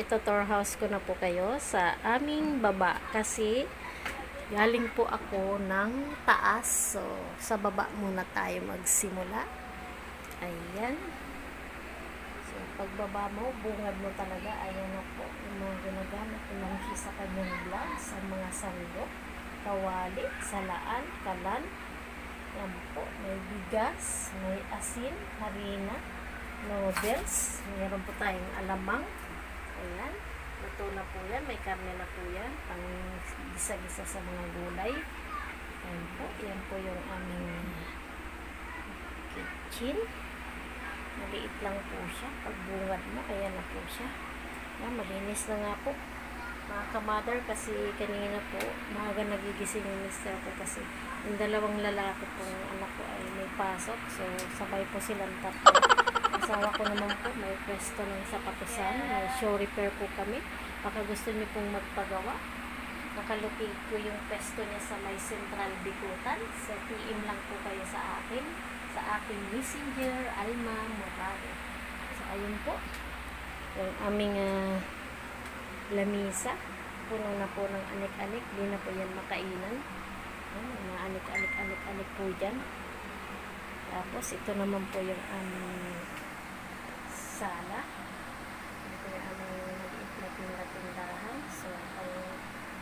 ito-tour house ko na po kayo sa aming baba kasi galing po ako ng taas. So, sa baba muna tayo magsimula. Ayan. So, pagbaba mo, bungad mo talaga. Ayan na po. Yung mga ginagamit ko lang siya sa kanyang vlog, sa mga sandok, kawali, salaan, kalan. Yan po. May bigas, may asin, harina, noodles. Meron po tayong alamang. Ayan. Luto na po yan. May karne na po yan. Pang gisa-gisa sa mga gulay. Ayan po. Yan po yung aming kitchen. Maliit lang po siya. Pagbungad mo, ayan na po siya. Ayan, malinis na nga po. Mga ka-mother, kasi kanina po, maaga nagigising yung mister ko kasi yung dalawang lalaki pong anak ko ay may pasok. So, sabay po silang tatlo. Asawa ko naman po, may pwesto ng sapatusan. May show repair po kami. Baka gusto niyo pong magpagawa. Nakalukig ko yung pwesto niya sa may Central Bikutan. So, PM lang po kayo sa akin. Sa aking messenger, Alma Morado. So, ayun po. Yung aming lamisa. Puno na po ng anik-anik. Di na po yan makainan. Mga anik-anik po dyan. Tapos, ito naman po yung aming sala. Ito yung aming maliit na tindahan. So, ang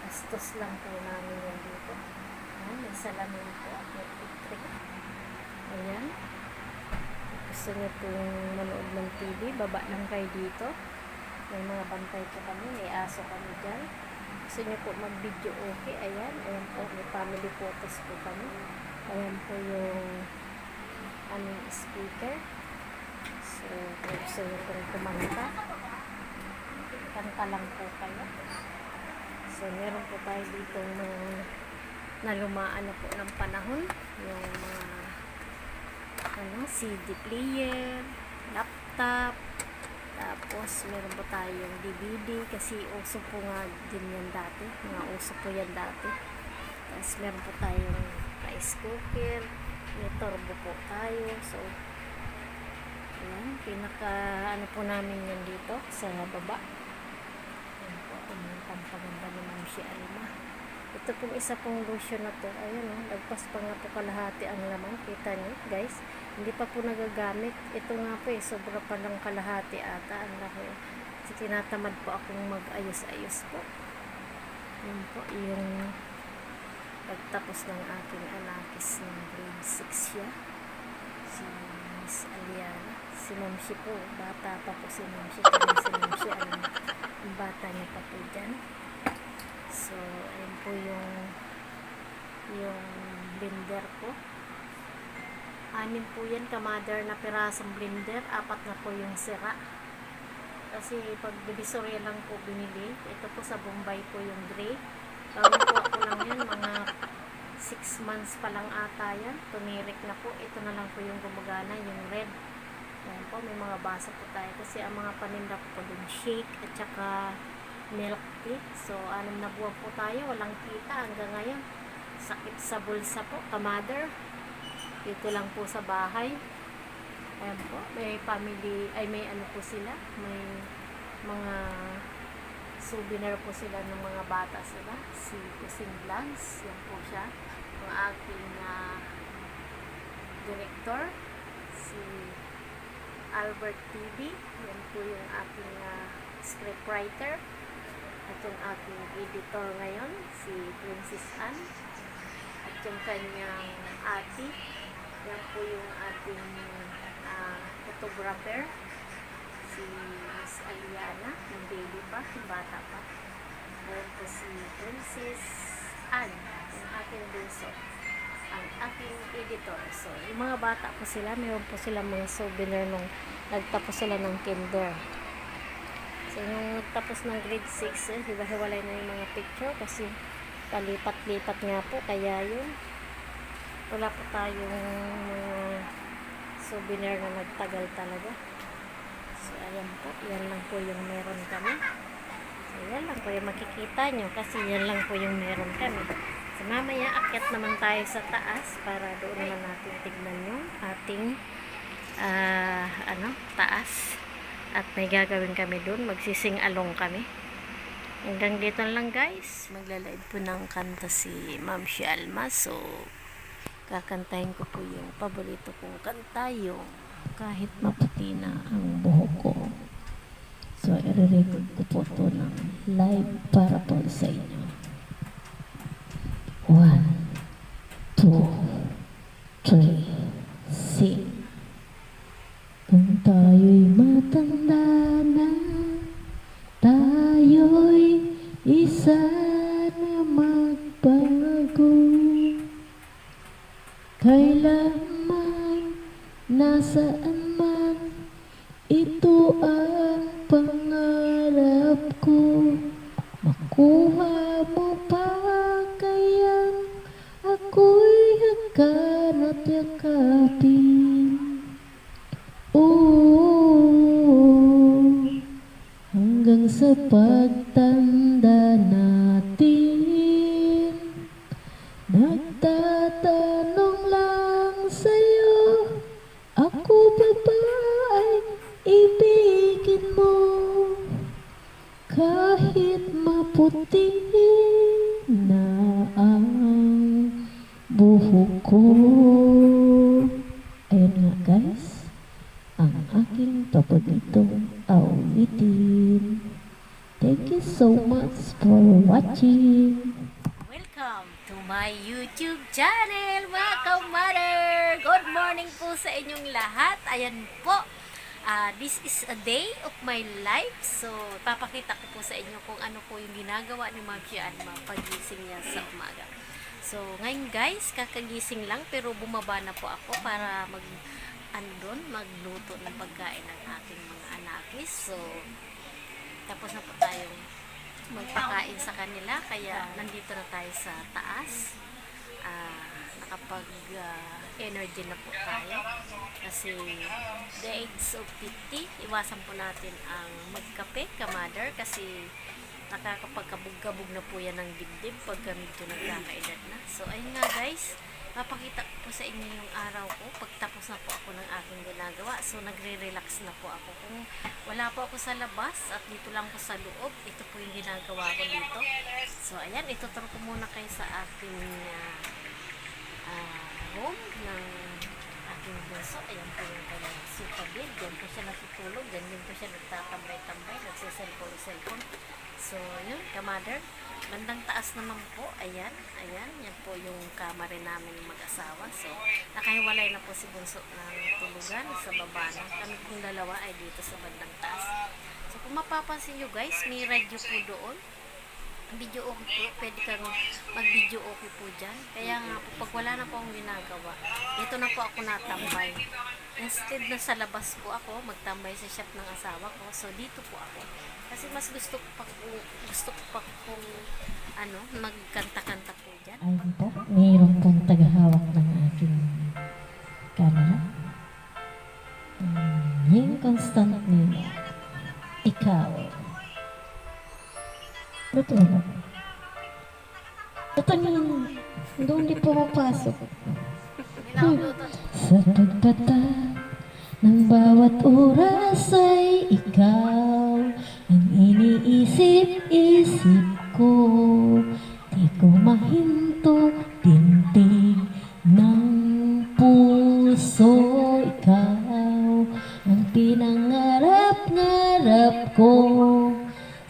gastos lang po namin yan dito. Ayan, may salamin po ako electric. Ayan. Gusto nyo pong manood ng TV, baba lang kayo dito. May mga bantay po kami, may aso kami dyan. Gusto nyo po mag-video okay, ayan. Ayan po, may family photos po kami. Ayan po yung aming speaker. So, kung gusto nyo pong kumanta, kanta lang po kayo. So, meron po tayo dito nalumaan na po ng panahon. Yung mga CD player, laptop, tapos meron po tayong DVD kasi uso po nga din yan dati. Mga uso po yan dati. Tapos meron po tayong rice cooker, may turbo po tayo. So, ayan, pinaka ano po namin yan dito sa baba. Ayan po, ang pampaganda ni Ma'am si Alma. Ito pong isa pong lotion na to. Ayan o, lagpas pa nga po kalahati ang laman. Kita niyo guys, hindi pa po nagagamit. Ito nga po sobra pa lang kalahati ata. Ang laki. Kasi tinatamad po akong mag-ayos-ayos po. Ayan po, yung pagtapos ng aking anakis ng grade 6 siya. Si Miss Aliana. Si Ma'am si po, bata pa po si Ma'am si. Si Ma'am si Alma. Ang bata niya pa po dyan. So, ayun po yung blender ko. 6 po yan, ka-mother na pirasong blender. 4 na po yung sira. Kasi pag divisoria lang po binili. Ito po sa Bombay po yung gray. Bago po ako lang yan, mga 6 months pa lang ata yan. Tumirik na po. Ito na lang po yung gumagana, yung red. Ayan po, may mga basa po tayo. Kasi ang mga paninda po dun, shake at saka milk tea. So, 6 na buwan po tayo. Walang kita hanggang ngayon. Sakit sa bulsa po, ka-mother. Dito lang po sa bahay. Ayan po. May family, ay may ano po sila. May mga souvenir po sila ng mga bata sila. Si Kusing Blancs. Yan po siya. Ang aking director. Si Albert TV. Yan po yung aking scriptwriter. At yung aking editor ngayon, si Princess Anne. At yung kanyang ate. Yan po yung ating photographer. Si Miss Aliana, yung baby pa, yung bata pa. Meron po si Princess Anne, yung aking bunso. Ang aking editor. So, yung mga bata po sila, meron po sila mga souvenir nung nagtapos sila ng kinder. So, nung nagtapos ng grade 6, hiwa-hiwalay na yung mga picture kasi palipat-lipat nga po. Kaya yun, wala po tayong souvenir na nagtagal talaga. So, ayan po. Yan lang po yung meron kami. So, yan lang po yung makikita nyo kasi yan lang po yung meron kami. So, mamaya, akyat naman tayo sa taas para doon naman natin tignan yung ating taas. At may gagawin kami dun. Magsising along kami. Hanggang dito lang guys. Maglalive po ng kanta si Ma'am Shalma. So, kakantahin ko po yung paborito kong kanta, yung Kahit Maputi Na Ang Buhok Ko. So, i-record ko po ito ng live para po sa inyo. 1, 2, 3, sing. Kung tayo'y matanda na, tayo'y isa na magbago. Kailanman, nasaan man, ito ang pangarap ko. Makuha mo pa kayang ako'y hanggan at yakapin. Hanggang sa pagtanda natin, nagtatanong lang sa'yo, ako pa ba ay ibigin mo? Kahit maputi na ang buhok ko. Ayun nga guys, ang aking paboritong awitin. Thank you so much for watching. Welcome to my YouTube channel, mga ka-mother! Good morning po sa inyong lahat. Ayan po, this is a day of my life. So, papakita ko po sa inyo kung ano po yung ginagawa ni Ma'am Shalma pagising niya sa umaga. So, ngayon guys, kakagising lang pero bumaba na po ako para magluto ng pagkain ng aking mga anakis. So, tapos na po tayong magpakain sa kanila, kaya nandito na tayo sa taas. Nakapag-energy na po tayo kasi the age of 50, iwasan po natin ang magkape, ka-mother, kasi nakakapagkabog-kabog na po yan ng dibdib pagka medyo nagkakaedad na. So, ayun nga guys, papakita ko po sa inyo yung araw ko pagtapos na po ako ng aking ginagawa. So, nagre-relax na po ako. Kung wala po ako sa labas at dito lang po sa loob, ito po yung ginagawa ko dito. So, ayan, ituturo ko muna kayo sa aking room ng aking bunso. Ayan po yung kanyang sofa bed. Diyan po siya natutulog. Diyan po siya nagtatambay-tambay. Nagsiselfon-selfon. So, yun, ka-mother. Bandang taas naman po. Ayan. Ayan. Yan po yung kama rin namin mag-asawa. So, nakahiwalay na po si bunso ng tulugan sa baba na. Kami pong dalawa ay dito sa bandang taas. So, kung mapapansin nyo guys, may radio po doon. Video okay po, pwede kang mag-video okay po dyan. Kaya nga po, pag wala na po akong ginagawa, dito na po ako natambay. Instead na sa labas po ako, magtambay sa shop ng asawa ko. So, dito po ako. Kasi mas gusto ko pa kung magkanta-kanta po dyan. Ayun po, mayroon pong tagahawak ng aking camera. Yung constantly, ikaw. Totoo ba? Tatanungin, doon di pumapasok. Sa pagtata ng bawat oras ay ikaw ang iniisip-isip ko. Di ko mahinto tintig ng puso. Ikaw ang pinangarap-ngarap ko.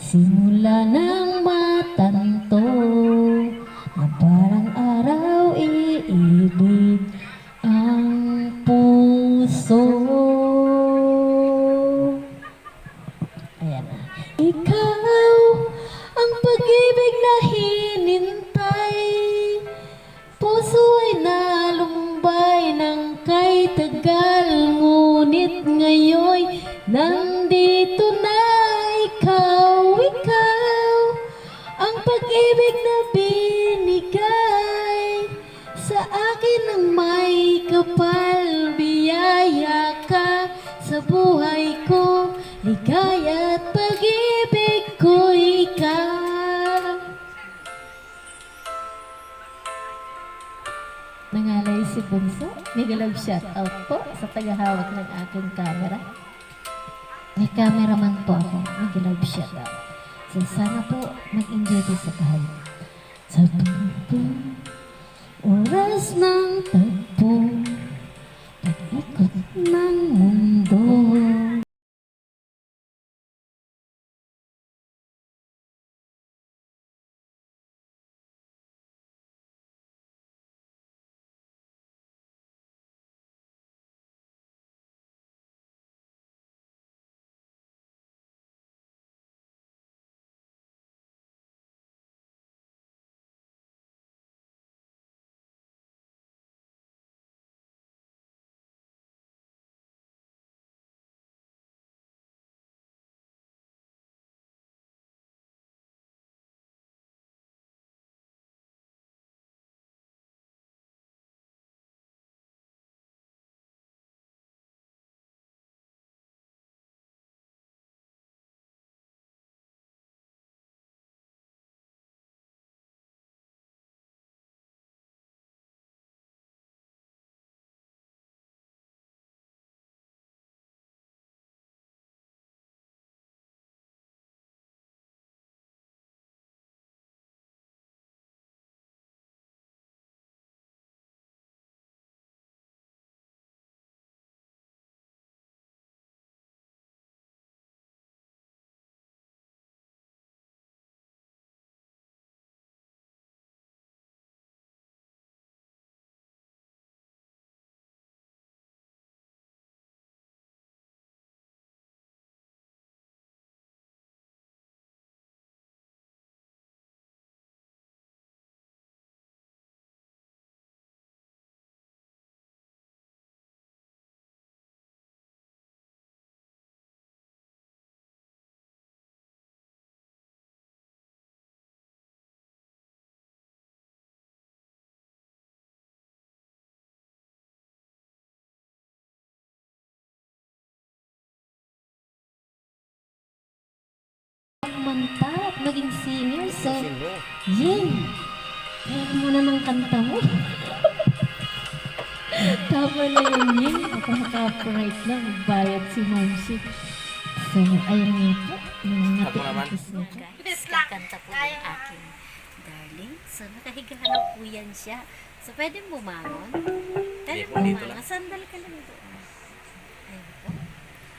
Simula ng matanto na parang araw iibig ang puso. Ayan na. Ikaw ang pag-ibig na hinintay, puso ay nalumbay ng kay tagal, ngunit ngayon nandito na. Ikaw ang pag-ibig na binigay sa akin ng may kapal. Biyaya ka sa buhay ko, ligaya at pag-ibig ko ikaw. Nangalay si Bunso. Mega love shout out po sa tagahawak ng aking camera. May cameraman po ako, mag-live shout out. So sana po mag-enjoy kayo sa kahit. Sa tumpong oras ng tagpo, pag-ikot ng mundo. Mantap, maging singer. So, Yin, kaya mo na ng kanta mo. Tama na yun, Yin. Nakaka-copyright lang, bayad si Momsi. So, ayun nga po. Ako naman. Guys, kakanta po yung aking darling. So, nakahiga na po yan siya. So, pwede bumangon? Pwede Hindi po, dito bumangon. lang. Sandal ka lang doon. Ayun po.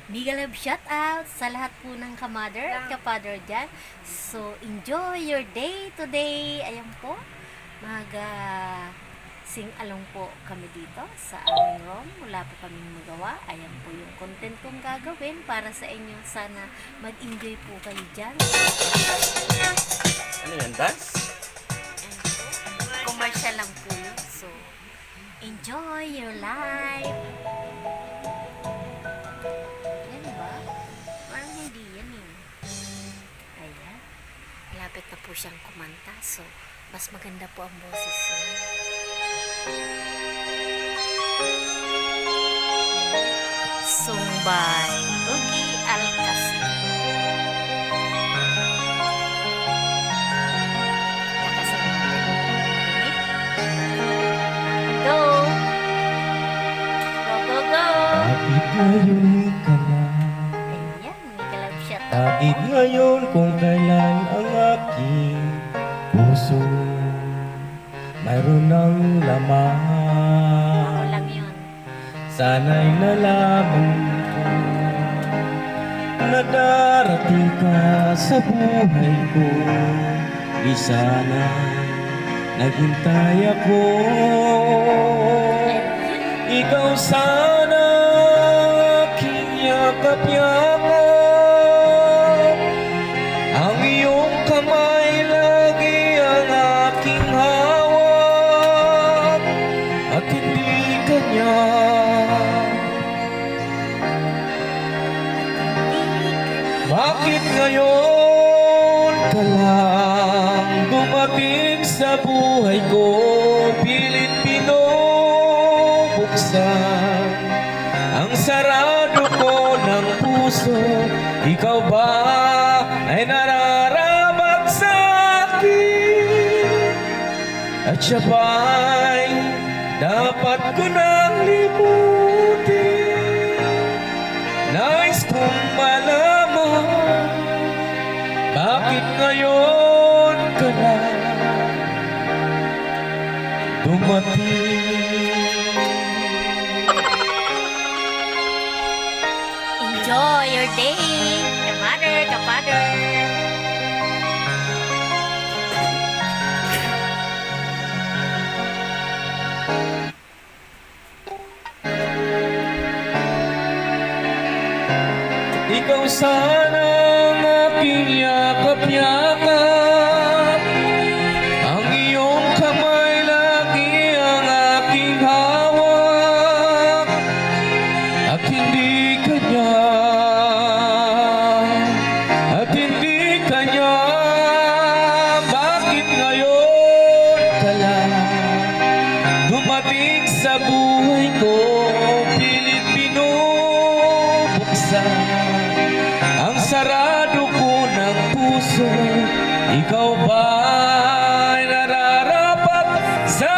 Mega love shout out sa lahat po ng ka-mother at ka-father dyan. So, enjoy your day today. Ayan po. Sing-along po kami dito sa aming room. Wala po kaming magawa. Ayan po yung content kong gagawin para sa inyo. Sana mag-enjoy po kayo dyan. Ano yan, dance? Ayan po. Commercial lang po yun. So, enjoy your life. Yan ba? Parang hindi yan eh. Ayan. Malapit na po siyang kumanta. So, mas maganda po ang boses niya. Song by Ugi Alcacid. Nakasama ko yung Go! Go, go, go! Bakit ngayon ka na? Ayan, may kalab siya to. Bakit ngayon kung kailan ang aking puso mayroon ng laman? Ako lang yun. Sana'y nalaman ko na darating ka sa buhay ko. Di sana naghintay ako. Ikaw sana aking yakap-yakap. Ang iyong kamay lagi ang aking hawak. At hindi kanya bakit ngayon ka lang dumating sa buhay ko? Pilit binubuksan ang sarado ko ng puso. Ikaw ba ay nararapat sa akin? At siya ba'y dapat ko nang limutin? Nais kong malaman ngayon ka lang dumating? Enjoy your day, ka-mother, ka-father. Ikaw sana ang aking yakap-yakap, ang iyong kamay lagi ang aking hawak, at hindi kanya, bakit ngayon ka lang dumating sa buhay ko? Pilit binubuksan ang sarado ko ng puso. Ikaw ba ay nararapat sa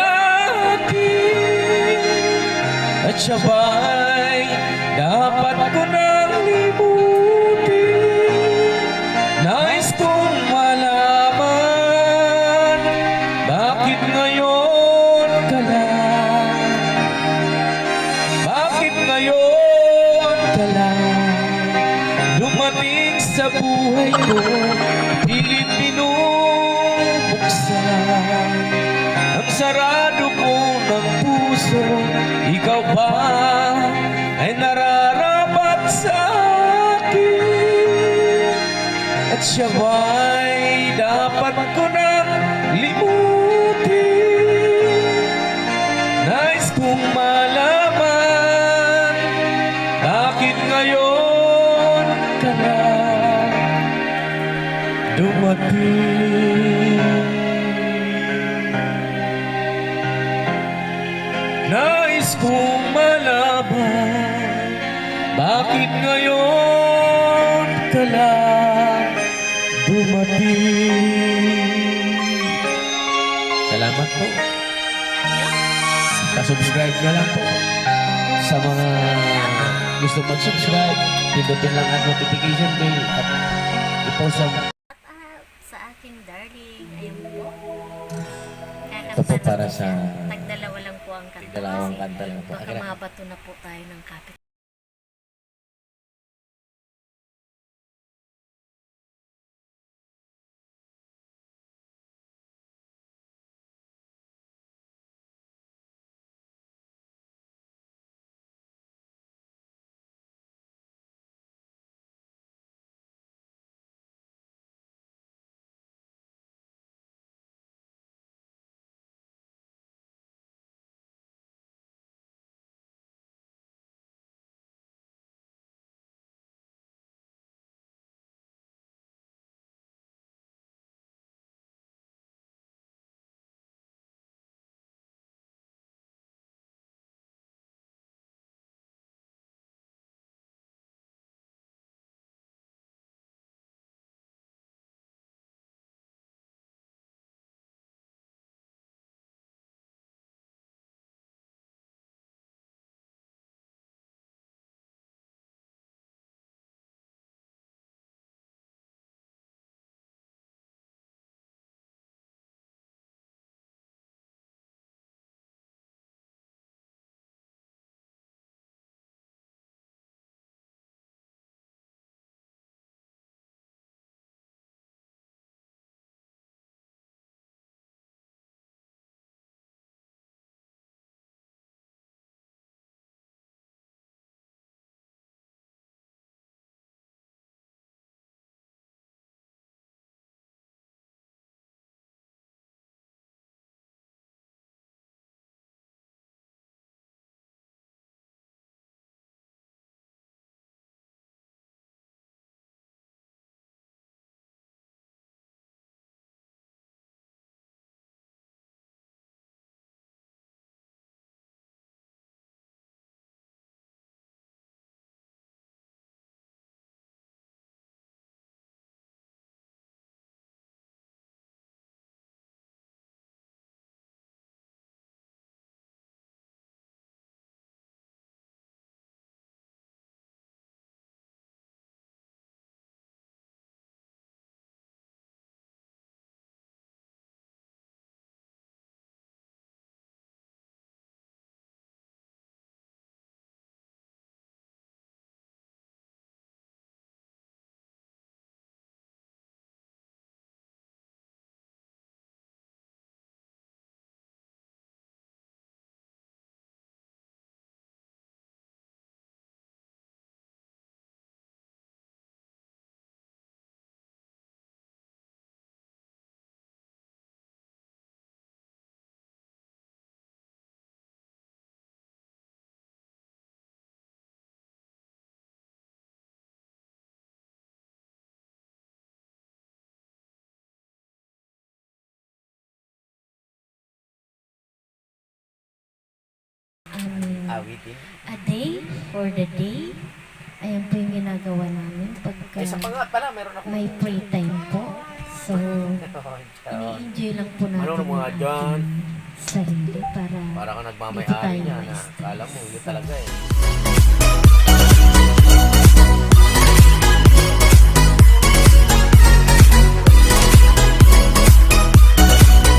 akin? At siya ba'y dapat ko nang limutin? Nais kong malaman, bakit ngayon ka lang? Bakit ngayon ka lang dumating sa buhay ko? Pilit binubuksan ang sarado ko ng puso. Ikaw ba ay nararapat sa akin? At siya ba'y dapat ko nang limutin? Nais kong malaman, bakit ngayon ka na dumating? Nais kong malaman, bakit ngayon ka lang dumating? Salamat po. Pa-subscribe na lang po sa mga gusto mag-subscribe. Pindutin lang ang notification bell at i-post ang Sa aking darling, ayun po. ito po para sa Tagdalawa lang po ang kanta. dalawang Kasi kanta lang po. baka mabato na po tayo ng kapit. aming Awitin. a day for the day. Ayan po yung ginagawa namin pagka Isa pa nga pala, meron ako. may free time po. So, ini-enjoy lang po natin Ano mga ang dyan? ating sarili para Para ka dito nagmamayari tayo niya na ma-stress. kala mo, yun talaga eh.